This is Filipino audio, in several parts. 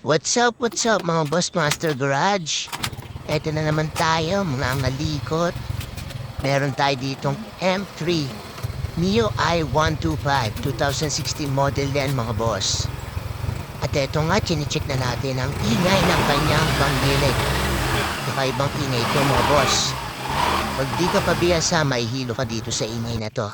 What's up mga Boss Master Garage? Eto na naman tayo, mga malikot. Meron tayo ditong M3 Mio i125 2016 model yan mga boss. At eto nga, chinecheck na natin ang ingay ng kanyang panggilid. Kakaibang ingay ito mga boss. Pag di ka pabiyasa, mahihilo ka dito sa ingay na to.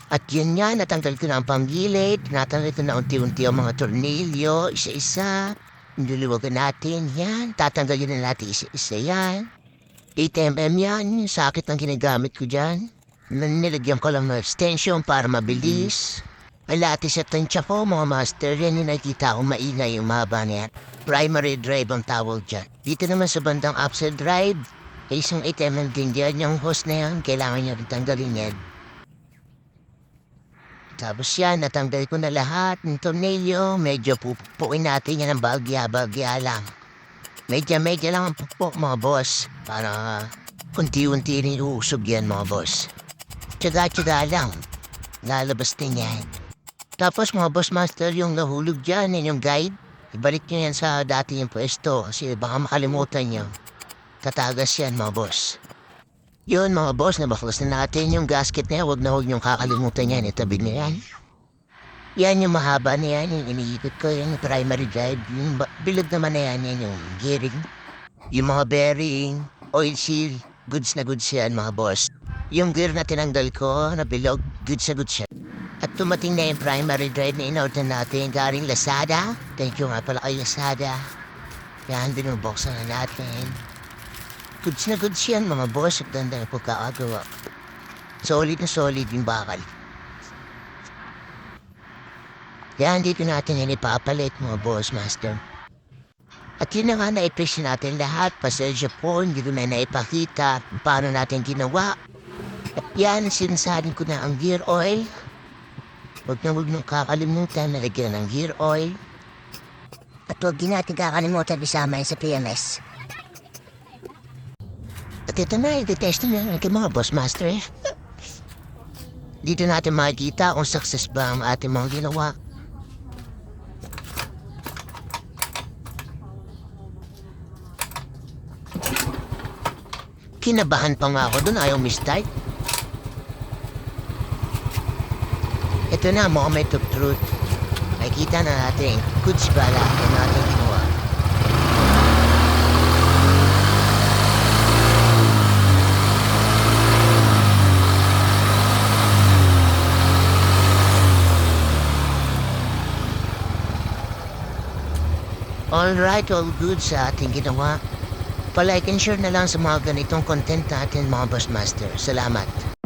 At yun nga, natanggal ko na ang panggilid, natanggal ko na unti-unti ang mga tornilyo, isa-isa. Niluluwagan natin, yan. Tatanggalin na natin isa-isa yan. 8mm yan, yung sakit ng ginagamit ko dyan. Nilagyan ko lang ng extension para mabilis. May latis at tansya ko, mga master, yan yung nakikita ko maingay yung mahaba na yan. Primary drive ang tawag dyan. Dito naman sa bandang upside drive, isang 8mm din dyan, yung hose na yan, kailangan nyo rin tanggalin yan. Tapos yan, natanggal ko na lahat ng tornilyo. Medyo pupuin natin yan ng bagya-bagya lang. Medya lang ang pupuk mga boss. Para unti-unti rin uusog yan mga boss. Tsaga-tsaga lang. Lalabas din yan. Tapos mga boss master, yung nahulog dyan, yung guide. Ibalik nyo yan sa dati yung pwesto. Kasi baka makalimutan nyo. Tatagas yan mga boss. Yun mga boss, nabaklas na natin yung gasket na yan. Huwag niyong kakalimutan yan. Itabi niyo yan. Yan yung mahaba na yan. Yung iniikot ko, yung primary drive. Yung bilog naman na yan, yan yung gearing. Yung mga bearing, oil seal, goods na goods yan mga boss. Yung gear na tinanggal ko, na bilog, goods na goods yan. At tumating na yung primary drive na in-order natin. Galing Lazada. Thank you nga pala kay Lazada. Yan, binubuksan na natin. Goods na goods yan mga boss at ganda na pagkakagawa. Solid na solid yung bakal. Yan, dito natin yan ipapalit mga boss master. At yun na nga na-appreciate natin lahat. Pasensya po, hindi ko na naipakita paano natin ginawa. At yan, sinasarin ko na ang gear oil. Huwag nang kakalimutan na lagyan ng gear oil. At huwag din natin kakalimutan isama sa PMS. At ito na, i-test na kay mga boss master. Dito natin makikita kung success ba ang ating mga ginawa. Kinabahan pa nga ako doon, ayaw mistake. Ito na, moment of truth. Makikita na natin, goods ba lahat ang ating ginawa. Alright, all good sa ating ginawa. Pa-like and share na lang sa mga ganitong content natin mga boss master. Salamat.